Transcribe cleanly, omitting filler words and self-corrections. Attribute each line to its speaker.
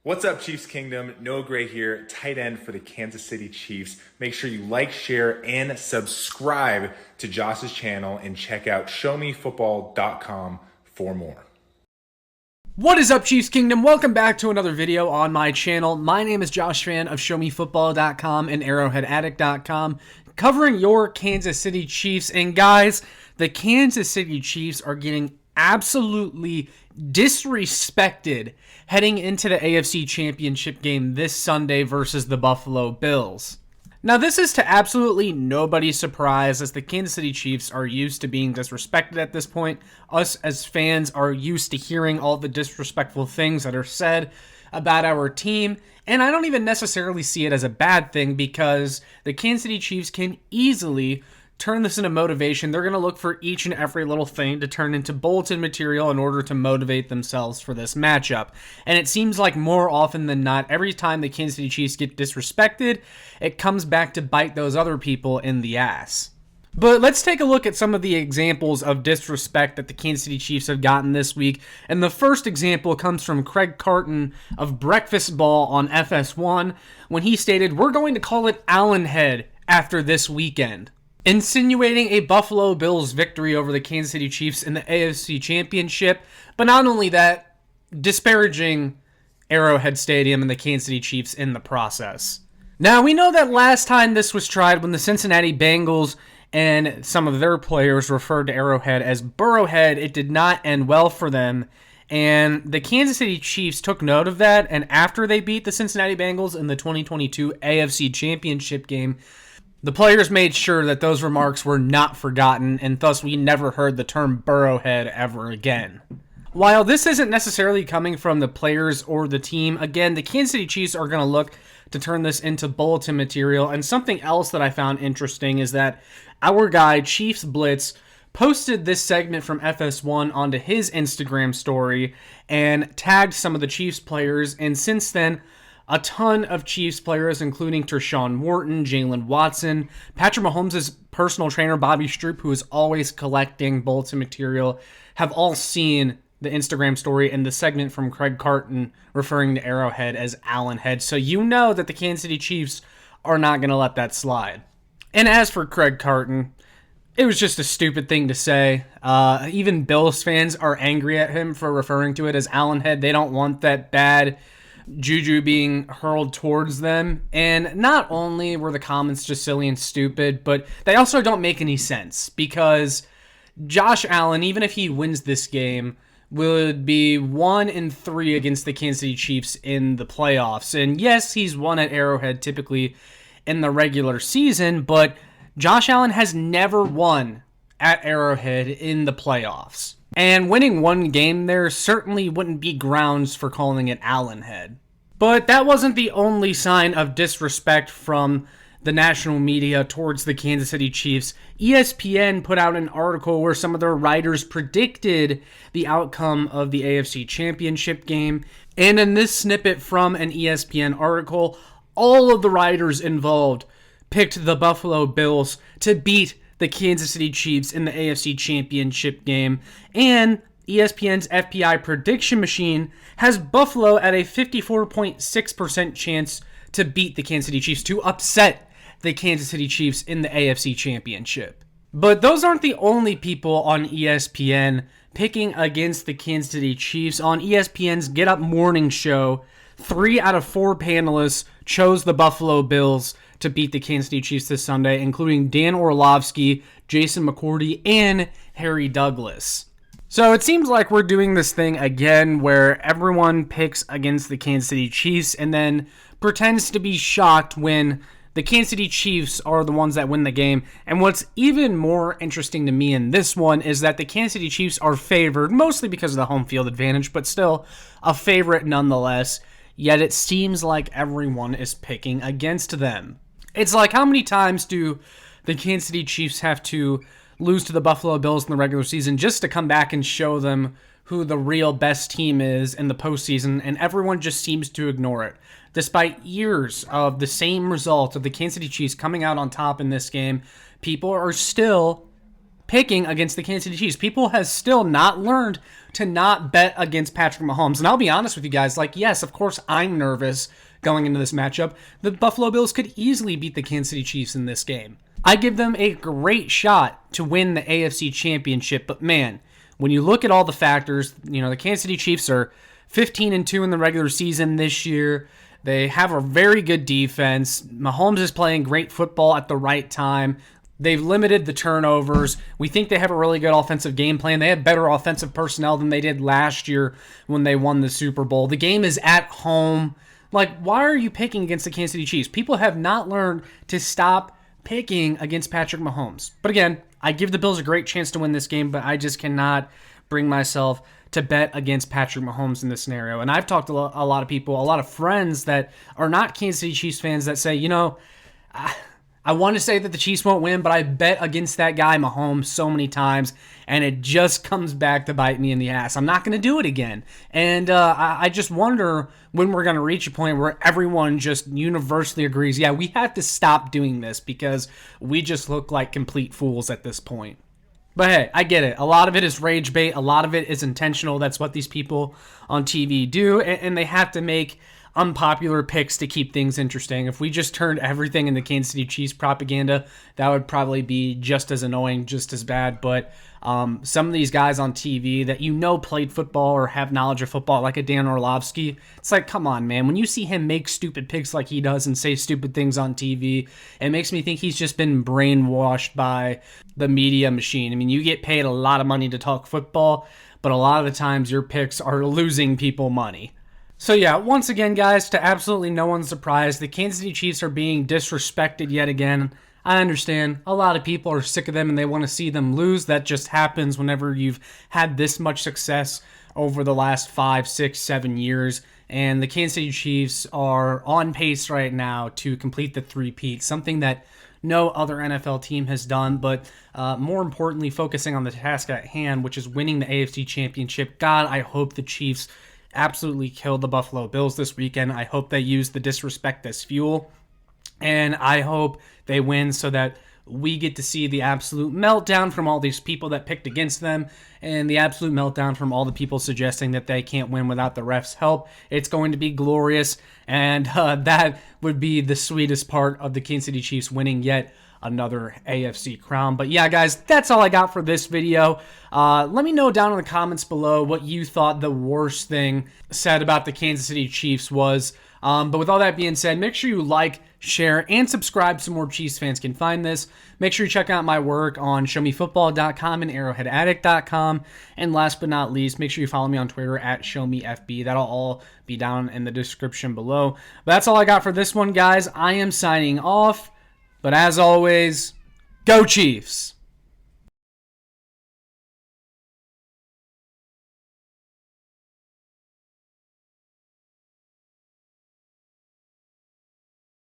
Speaker 1: What's up, Chiefs Kingdom? Noah Gray here, tight end for the Kansas City Chiefs. Make sure you like, share, and subscribe to Josh's channel and check out showmefootball.com for more.
Speaker 2: What is up, Chiefs Kingdom? Welcome back to another video on my channel. My name is Josh Fan of showmefootball.com and arrowheadaddict.com, covering your Kansas City Chiefs. And guys, the Kansas City Chiefs are getting absolutely disrespected heading into the AFC Championship game this Sunday versus the Buffalo Bills. Now, this is to absolutely nobody's surprise, as the Kansas City Chiefs are used to being disrespected at this point. Us as fans are used to hearing all the disrespectful things that are said about our team, and I don't even necessarily see it as a bad thing because the Kansas City Chiefs can easily turn this into motivation. They're going to look for each and every little thing to turn into bulletin material in order to motivate themselves for this matchup. And it seems like more often than not, every time the Kansas City Chiefs get disrespected, it comes back to bite those other people in the ass. But let's take a look at some of the examples of disrespect that the Kansas City Chiefs have gotten this week. And the first example comes from Craig Carton of Breakfast Ball on FS1 when he stated, "We're going to call it Allenhead after this weekend," insinuating a Buffalo Bills victory over the Kansas City Chiefs in the AFC Championship, but not only that, disparaging Arrowhead Stadium and the Kansas City Chiefs in the process. Now, we know that last time this was tried when the Cincinnati Bengals and some of their players referred to Arrowhead as Burrowhead, it did not end well for them, and the Kansas City Chiefs took note of that, and after they beat the Cincinnati Bengals in the 2022 AFC Championship game, the players made sure that those remarks were not forgotten, and thus we never heard the term Burrowhead ever again. While this isn't necessarily coming from the players or the team, again, the Kansas City Chiefs are going to look to turn this into bulletin material. And something else that I found interesting is that our guy, Chiefs Blitz, posted this segment from FS1 onto his Instagram story and tagged some of the Chiefs players, and since then, a ton of Chiefs players, including Tershawn Wharton, Jalen Watson, Patrick Mahomes' personal trainer, Bobby Stroop, who is always collecting bulletin material, have all seen the Instagram story and the segment from Craig Carton referring to Arrowhead as Allenhead. So you know that the Kansas City Chiefs are not going to let that slide. And as for Craig Carton, it was just a stupid thing to say. Even Bills fans are angry at him for referring to it as Allenhead. They don't want that bad juju being hurled towards them. And not only were the comments just silly and stupid, but they also don't make any sense, because Josh Allen, even if he wins this game, would be 1-3 against the Kansas City Chiefs in the playoffs. And yes, he's won at Arrowhead typically in the regular season, but Josh Allen has never won at Arrowhead in the playoffs. And winning one game there certainly wouldn't be grounds for calling it Allenhead. But that wasn't the only sign of disrespect from the national media towards the Kansas City Chiefs. ESPN put out an article where some of their writers predicted the outcome of the AFC Championship game. And in this snippet from an ESPN article, all of the writers involved picked the Buffalo Bills to beat the Kansas City Chiefs in the AFC Championship game, and ESPN's FPI prediction machine has Buffalo at a 54.6% chance to beat the Kansas City Chiefs, to upset the Kansas City Chiefs in the AFC Championship. But those aren't the only people on ESPN picking against the Kansas City Chiefs. On ESPN's Get Up Morning Show, 3 out of 4 panelists chose the Buffalo Bills to beat the Kansas City Chiefs this Sunday, including Dan Orlovsky, Jason McCourty, and Harry Douglas. So it seems like we're doing this thing again where everyone picks against the Kansas City Chiefs and then pretends to be shocked when the Kansas City Chiefs are the ones that win the game. And what's even more interesting to me in this one is that the Kansas City Chiefs are favored, mostly because of the home field advantage, but still a favorite nonetheless. Yet it seems like everyone is picking against them. It's like, how many times do the Kansas City Chiefs have to lose to the Buffalo Bills in the regular season just to come back and show them who the real best team is in the postseason, and everyone just seems to ignore it. Despite years of the same result of the Kansas City Chiefs coming out on top in this game, people are still picking against the Kansas City Chiefs. People have still not learned to not bet against Patrick Mahomes. And I'll be honest with you guys, like, yes, of course I'm nervous going into this matchup. The Buffalo Bills could easily beat the Kansas City Chiefs in this game. I give them a great shot to win the AFC Championship, but man, when you look at all the factors, the Kansas City Chiefs are 15-2 in the regular season this year. They have a very good defense. Mahomes is playing great football at the right time. They've limited the turnovers. We think they have a really good offensive game plan. They have better offensive personnel than they did last year when they won the Super Bowl. The game is at home. Like, why are you picking against the Kansas City Chiefs? People have not learned to stop picking against Patrick Mahomes. But again, I give the Bills a great chance to win this game, but I just cannot bring myself to bet against Patrick Mahomes in this scenario. And I've talked to a lot of people, a lot of friends that are not Kansas City Chiefs fans that say, I want to say that the Chiefs won't win, but I bet against that guy Mahomes so many times, and it just comes back to bite me in the ass. I'm not going to do it again. And I just wonder when we're going to reach a point where everyone just universally agrees, yeah, we have to stop doing this because we just look like complete fools at this point. But hey, I get it. A lot of it is rage bait. A lot of it is intentional. That's what these people on TV do, and they have to make unpopular picks to keep things interesting. If we just turned everything into Kansas City Chiefs propaganda, that would probably be just as annoying, just as bad. But some of these guys on TV that played football or have knowledge of football, like a Dan Orlovsky, it's like, come on, man. When you see him make stupid picks like he does and say stupid things on TV, it makes me think he's just been brainwashed by the media machine. I mean, you get paid a lot of money to talk football, but a lot of the times your picks are losing people money. So yeah, once again, guys, to absolutely no one's surprise, the Kansas City Chiefs are being disrespected yet again. I understand. A lot of people are sick of them and they want to see them lose. That just happens whenever you've had this much success over the last 5, 6, 7 years. And the Kansas City Chiefs are on pace right now to complete the three-peat, something that no other NFL team has done, but more importantly, focusing on the task at hand, which is winning the AFC Championship. God, I hope the Chiefs absolutely killed the Buffalo Bills this weekend. I hope they use the disrespect as fuel, and I hope they win so that we get to see the absolute meltdown from all these people that picked against them and the absolute meltdown from all the people suggesting that they can't win without the refs' help. It's going to be glorious, and that would be the sweetest part of the Kansas City Chiefs winning yet another AFC crown. But yeah, guys, that's all I got for this video. Let me know down in the comments below what you thought the worst thing said about the Kansas City Chiefs was. But with all that being said, make sure you like, share, and subscribe so more Chiefs fans can find this. Make sure you check out my work on showmefootball.com and arrowheadaddict.com. And last but not least, make sure you follow me on Twitter at showmefb. That'll all be down in the description below. But that's all I got for this one, guys. I am signing off. But as always, go Chiefs!